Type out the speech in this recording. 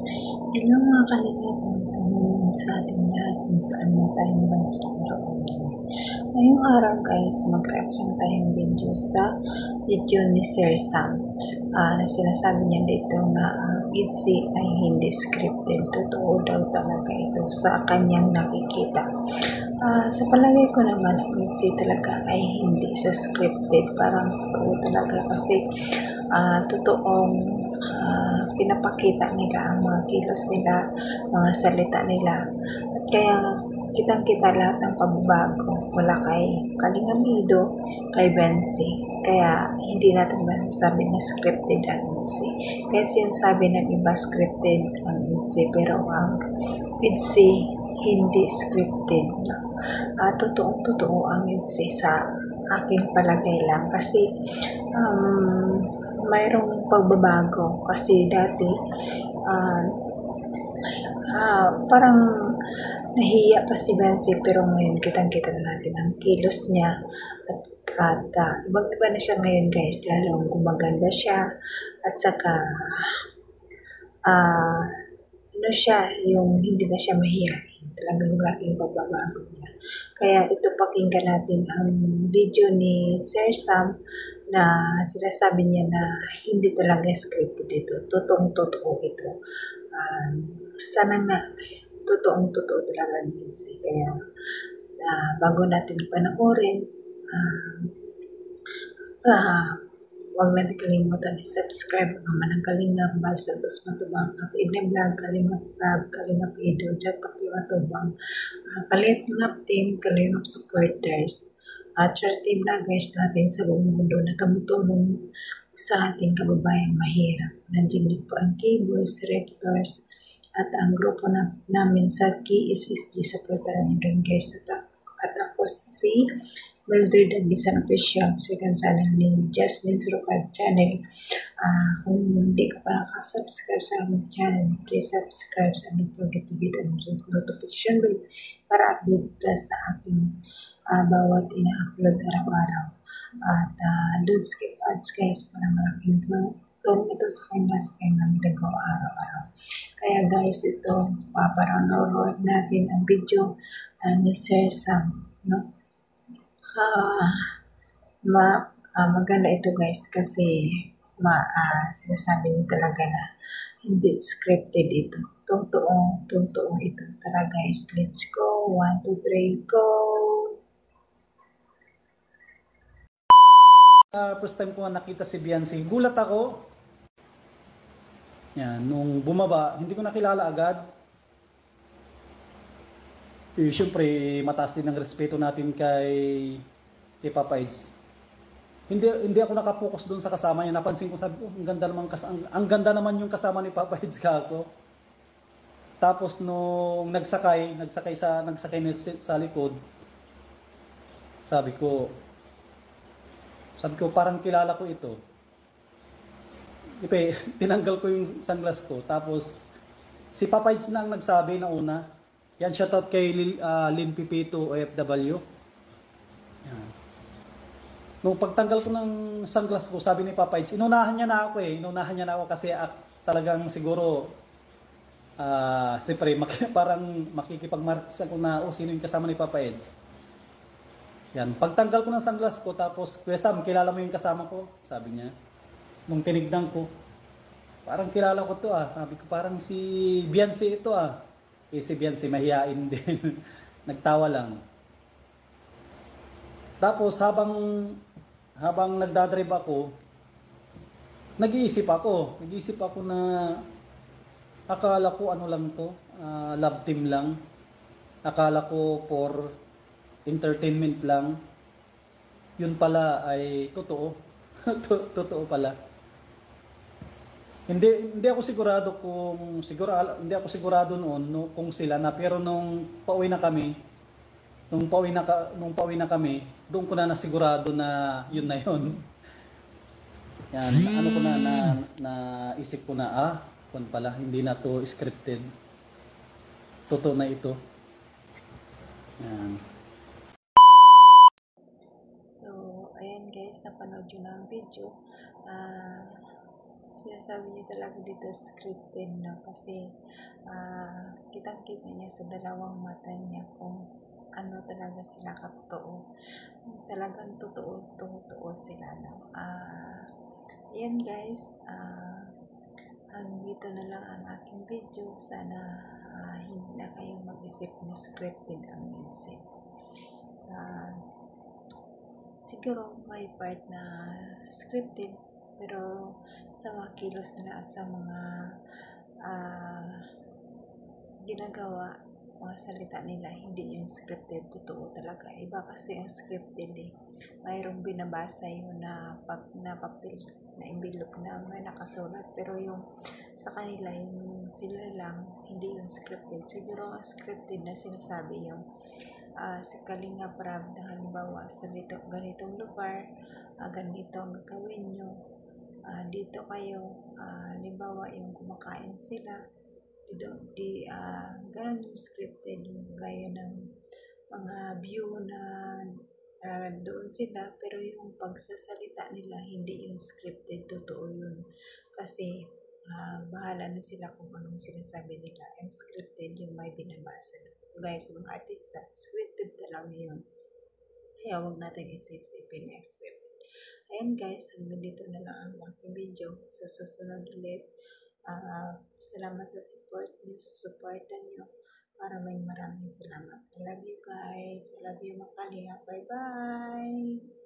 Hello mga kalingap, magtanong sa ating lahat kung saan mo tayong bansa naroon. Ngayong araw guys, mag-reaction tayong video sa video ni Sir Sam. Na sinasabi niya dito na ang ITZY ay hindi scripted. Totoo daw talaga ito sa kanyang nakikita. Sa palagay ko naman, ang ITZY talaga ay hindi sa scripted. Parang totoo talaga kasi totoong pinapakita nila ang mga kilos nila, mga salita nila. At kaya kitang-kita lahat ng pagbabago mula kay Kalinga Mido, kay Bensi. Kaya hindi natin masasabi na scripted ang ITZY. Kahit sinasabi ng iba scripted ang ITZY, pero ang ITZY hindi scripted. Totoong-totoo ang ITZY sa aking palagay lang kasi mayroong pagbabago kasi dati parang nahiya pa si Bensi, pero ngayon kitang-kita na natin ang kilos niya at ibang-iba na siya ngayon guys, lalong gumaganda siya at saka ano siya, yung hindi na siya mahiyain, talagang laking pagbabago niya. Kaya ito, pakinggan natin ang video ni Sir Sam na sinasabi niya na hindi talaga scripted ito. Totoong-totoo ito. Sana nga, totoong-totoo talaga minsan. Kaya, bago natin panoorin, huwag natin kalimutan i-subscribe naman ang Kalingap Bal Santos Matubang at Igna Vlog, Kalingap Vlog, Kalingap Edo, Jack Papi Matubang, Kalingap Team, Kalingap Supporters, charity vloggers natin sa buong mundo na tumutulong sa ating kababayang mahirap. Nandiyan din po ang K-Boys, Rectors, at ang grupo namin sa KSSG, supportaran nyo rin guys. At ako si Mildred Agisan Official, second channel ni Jasmine05 channel. Kung hindi ka pa nakasubscribe sa aming channel, please subscribe and don't forget to hit the notification bell para update ka sa aking bawat ina-upload araw-araw. At don't skip ads guys, para malaking tulong ito sa kanilang ginagawa araw-araw. Kaya guys, ito, paparanood natin ang video ni Sir Sam, no? Maganda ito guys kasi sinasabi niya talaga na hindi scripted ito. Totoo ito. Tara guys, let's go. 1, 2, 3, go! First time ko nakita si Beyonce, gulat ako. Yan, nung bumaba, hindi ko nakilala agad. Siyempre, mataas din ang respeto natin kay Papa Is. Hindi ako nakapokus doon sa kasama niya. Napansin ko, sabi ko, ang ganda naman yung kasama ni Papa Is kako. Tapos nung nagsakay sa likod, sabi ko parang kilala ko ito. Tinanggal ko yung sunglass ko. Tapos si Papa Is na ang nagsabi na una. Yan, shoutout kay Lin Pipito OFW. Yan. Nung pagtanggal ko ng sunglass ko, sabi ni Papa Is, inunahan niya na ako kasi talagang siguro siyempre parang makikipagmartis ako na sino yung kasama ni Papa Is. Yan, pagtanggal ko ng sunglass ko, tapos, Kuya Sam, kilala mo yung kasama ko? Sabi niya. Nung tinignan ko, parang kilala ko to Sabi ko, parang si Beyonce ito si Beyonce, mahihain din. Nagtawa lang. Tapos, habang nagdadrive ako, nag-iisip ako na akala ko ano lang to, love team lang. Akala ko for entertainment lang. Yun pala ay totoo. Totoo pala. Hindi ako sigurado noon kung sila na, pero nung pauwi na kami, doon ko na nasigurado na yun na yun. Yan, ano ko na isip ko na kung pala hindi na to scripted. Totoo na ito. Yan. So, ayan guys, napanood yun ang video. sinasabi niya talaga dito scripted, no? Kasi kitang-kita niya sa dalawang mata niya kung ano talaga sila katotoo. Talagang totoo sila, no? Ayan guys, dito na lang ang aking video. Sana hindi na kayong mag-isip na scripted ang minsan. Siguro may part na scripted, pero sa mga kilos nila at sa mga ginagawa, mga salita nila, hindi yung scripted, totoo talaga. Iba kasi ang scripted eh. Mayroong binabasa yun na papel, na envelope na may nakasulat. Pero yung sa kanila, yung sila lang, hindi yung scripted. Siguro ang scripted na sinasabi yung si Kalinga Prab na halimbawa sa ganitong lugar, ganito ang gagawin nyo, dito kayo, halimbawa yung kumakain sila, ganun yung scripted, yung gaya ng mga view na doon sila, pero yung pagsasalita nila, hindi yung scripted, totoo yun. Kasi bahala na sila kung anong sinasabi nila. Yung scripted, yung may binabasa na. Gaya sa mga artista, scripted talaga yun. Kaya huwag natin isisipin na scripted. Ayan guys, hanggang dito na lang ang aking video. Sa susunod ulit, salamat sa support nyo, sa supportan nyo. Maraming salamat. I love you guys. I love you mga kalinga. Bye-bye!